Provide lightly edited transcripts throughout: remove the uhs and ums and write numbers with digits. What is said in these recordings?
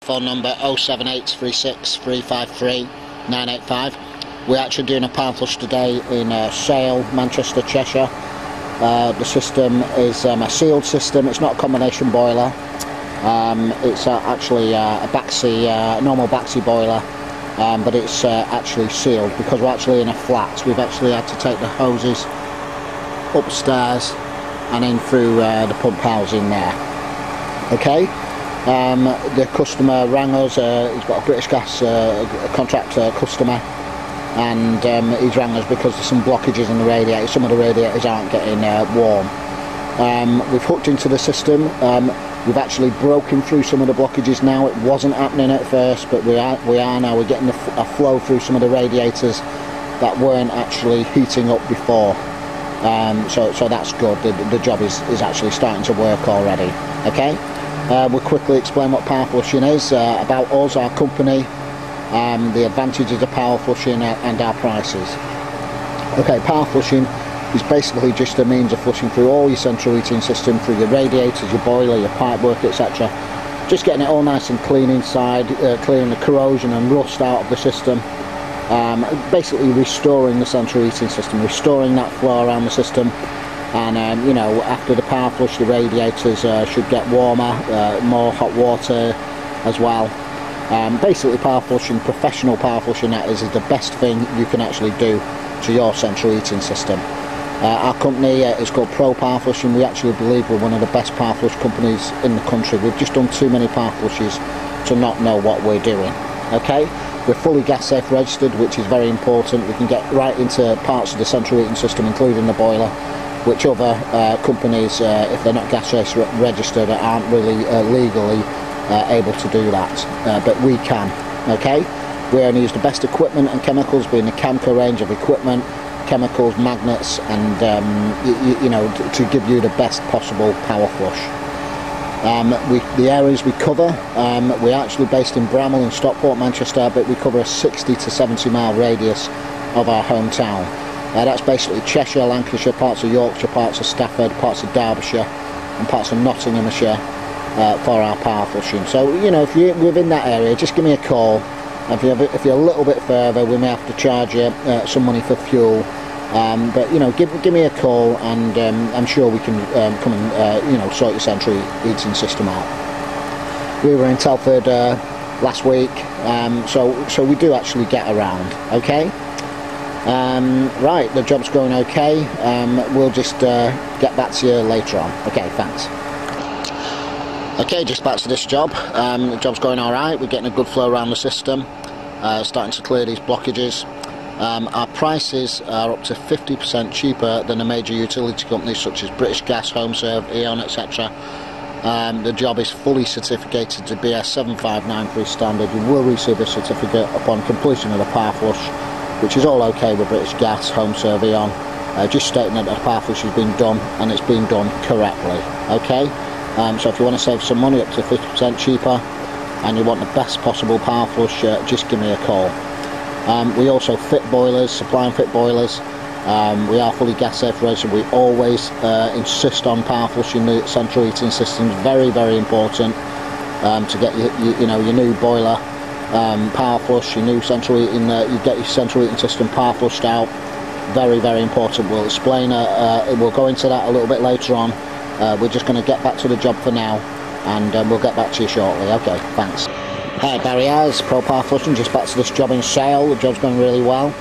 Phone number 07836 353 985. We're actually doing a power flush today in Sale, Manchester, Cheshire. The system is a sealed system. It's not a combination boiler. It's actually a normal Baxi boiler, but it's actually sealed because we're actually in a flat. We've actually had to take the hoses upstairs and in through the pump housing there. Okay. The customer rang us. He's got a British Gas contract customer, and he's rang us because there's some blockages in the radiator. Some of the radiators aren't getting warm. We've hooked into the system. We've actually broken through some of the blockages now. It wasn't happening at first, but we are now. We're getting a flow through some of the radiators that weren't actually heating up before. So that's good. The job is actually starting to work already. Okay. We'll quickly explain what power flushing is, about us, our company, the advantages of power flushing and our prices. Okay, power flushing is basically just a means of flushing through all your central heating system, through your radiators, your boiler, your pipework, etc. Just getting it all nice and clean inside, clearing the corrosion and rust out of the system. Basically restoring the central heating system, restoring that flow around the system. And you know, after the power flush, the radiators should get warmer, more hot water as well. Basically, power flushing, professional power flushing, that is the best thing you can actually do to your central heating system. Our company is called Pro-powerflushing. We actually believe we're one of the best power flush companies in the country. We've just done too many power flushes to not know what we're doing. Okay, we're fully gas safe registered, which is very important. We can get right into parts of the central heating system, including the boiler, which other companies, if they're not gas safe registered, aren't really legally able to do that, but we can. Okay, we only use the best equipment and chemicals, being the Camco range of equipment, chemicals, magnets, and you know, to give you the best possible power flush. The areas we cover, we're actually based in Bramall and Stockport, Manchester, but we cover a 60 to 70 mile radius of our hometown. That's basically Cheshire, Lancashire, parts of Yorkshire, parts of Stafford, parts of Derbyshire and parts of Nottinghamshire for our power flushing. So, you know, if you're within that area, just give me a call. If you're a little bit further, we may have to charge you some money for fuel. But, you know, give me a call, and I'm sure we can come and, you know, sort your central heating system out. We were in Telford last week, so we do actually get around, okay? Right, the job's going okay. We'll just get back to you later on. Okay, thanks. Okay, just back to this job. The job's going alright. We're getting a good flow around the system, starting to clear these blockages. Our prices are up to 50% cheaper than the major utility companies such as British Gas, HomeServe, E.ON, etc. The job is fully certificated to BS 7593 standard. You will receive a certificate upon completion of the power flush, which is all okay with British Gas, HomeServe, E.ON, just stating that the power flush has been done and it's been done correctly. Okay, so if you want to save some money up to 50% cheaper and you want the best possible power flush, just give me a call. We also fit boilers, supply and fit boilers. We are fully gas safe registered. We always insist on power flushing the central heating systems. Very, very important to get your new boiler power flush, your new central heating, you get your central heating system power flushed out. Very, very important. We'll explain, we'll go into that a little bit later on. We're just going to get back to the job for now, and we'll get back to you shortly. Okay, thanks. Hi, Barry Ayres, Pro-powerflushing, just back to this job in Sale. The job's going really well.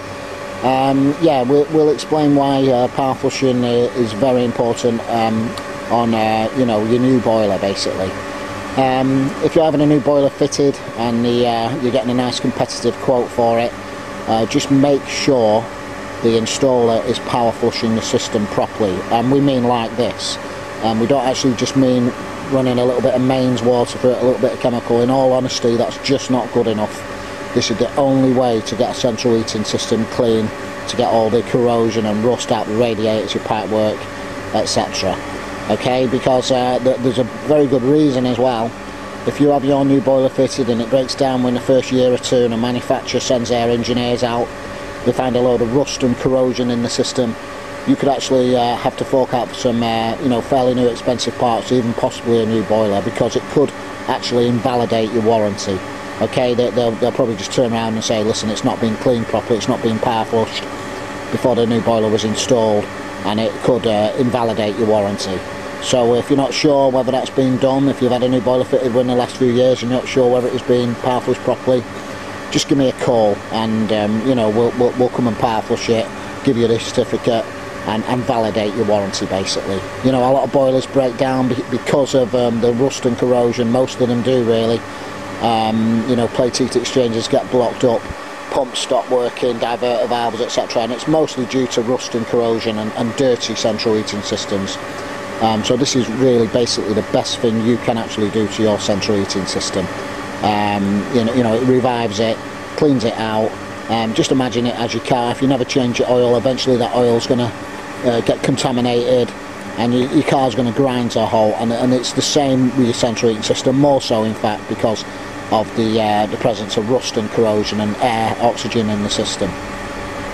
Yeah, we'll explain why power flushing is very important on you know, your new boiler, basically. If you're having a new boiler fitted and you're getting a nice competitive quote for it, just make sure the installer is power flushing the system properly. And we mean like this. We don't actually just mean running a little bit of mains water for it, a little bit of chemical. In all honesty, that's just not good enough. This is the only way to get a central heating system clean, to get all the corrosion and rust out the radiators, your pipework, etc. Okay, because there's a very good reason as well. If you have your new boiler fitted and it breaks down within the first year or two and the manufacturer sends their engineers out, they find a load of rust and corrosion in the system, you could actually have to fork out for some you know, fairly new expensive parts, even possibly a new boiler, because it could actually invalidate your warranty. Okay, they'll probably just turn around and say, listen, it's not been cleaned properly, it's not been power flushed before the new boiler was installed, and it could invalidate your warranty. So if you're not sure whether that's been done, if you've had a new boiler fitted within the last few years and you're not sure whether it's been power flushed properly, just give me a call, and you know, we'll come and power flush it, give you the certificate, and validate your warranty basically. You know, a lot of boilers break down because of the rust and corrosion. Most of them do, really. You know, plate heat exchangers get blocked up, pumps stop working, diverter valves, etc., and it's mostly due to rust and corrosion and dirty central heating systems. So this is really basically the best thing you can actually do to your central heating system. You know, it revives it, cleans it out. Just imagine it as your car. If you never change your oil, eventually that oil's going to get contaminated, and your car's going to grind to a halt. And it's the same with your central heating system, more so in fact, because of the presence of rust and corrosion and air, oxygen in the system.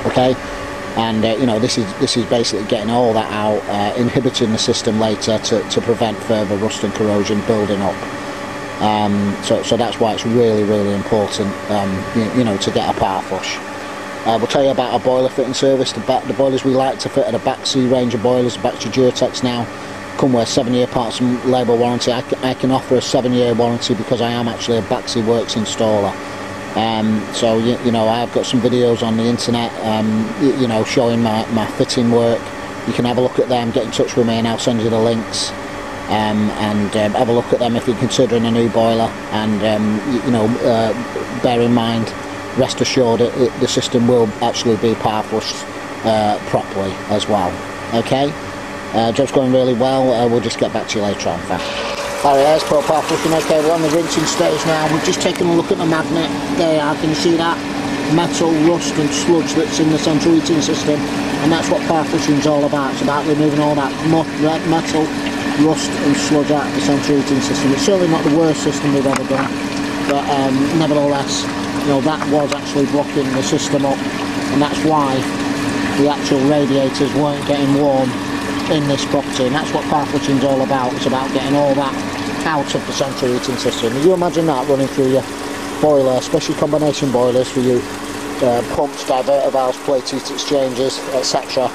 Okay, and you know, this is basically getting all that out, inhibiting the system later to prevent further rust and corrosion building up. So that's why it's really, really important, you know, to get a power flush. We'll tell you about our boiler fitting service. The boilers we like to fit are the Baxi range of boilers, Baxi Duretex now, come with a 7-year parts and labour warranty. I can offer a 7-year warranty because I am actually a Baxi Works installer. So you know, I've got some videos on the internet, you know, showing my fitting work. You can have a look at them, get in touch with me, and I'll send you the links. And have a look at them if you're considering a new boiler, and you know, bear in mind, rest assured, the system will actually be power flushed properly as well. Okay, job's going really well. We'll just get back to you later on. There's Pro-powerflushing. Okay, we're on the rinsing stage now. We've just taken a look at the magnet. There you are, can you see that? Metal, rust and sludge that's in the central heating system, and that's what power flushing is all about. It's about removing all that metal, rust and sludge out of the central heating system. It's certainly not the worst system we've ever done, but nevertheless, you know, that was actually blocking the system up, and that's why the actual radiators weren't getting warm in this property. And that's what power flushing is all about. It's about getting all that out of the central heating system. Can you imagine that running through your boiler, especially combination boilers for you, pumps, diverter valves, plate heat exchangers, etc.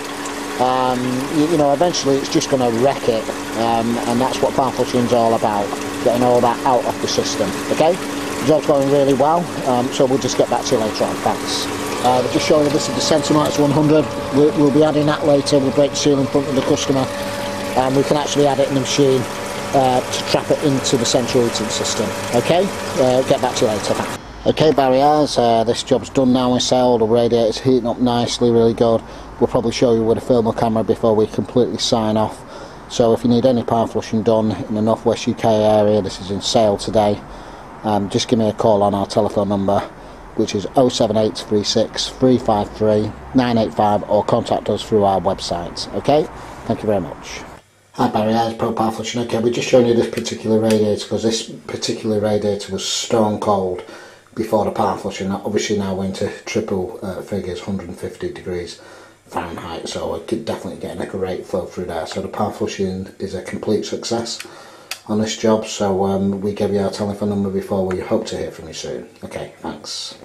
You know, eventually it's just going to wreck it, and that's what power flushing is all about, getting all that out of the system. Okay, the job's going really well, so we'll just get back to you later on. Thanks. We're just showing you this is the Sensormax 100. We'll be adding that later. We'll break the seal in front of the customer, and we can actually add it in the machine to trap it into the central heating system. Okay, get back to you later. Okay, barriers, this job's done now in sale. The radiator's heating up nicely, really good. We'll probably show you with a thermal camera before we completely sign off. So if you need any power flushing done in the North West UK area, this is in sale today. Just give me a call on our telephone number, which is 07836 353 985, or contact us through our website. Okay, thank you very much. Hi Barry, it's Pro-powerflushing. Okay, we're just showing you this particular radiator because this particular radiator was stone cold before the power flushing. Obviously now we're into triple figures, 150 degrees Fahrenheit, so we're definitely getting a great flow through there. So the power flushing is a complete success on this job. So we gave you our telephone number before. We hope to hear from you soon. Okay, thanks.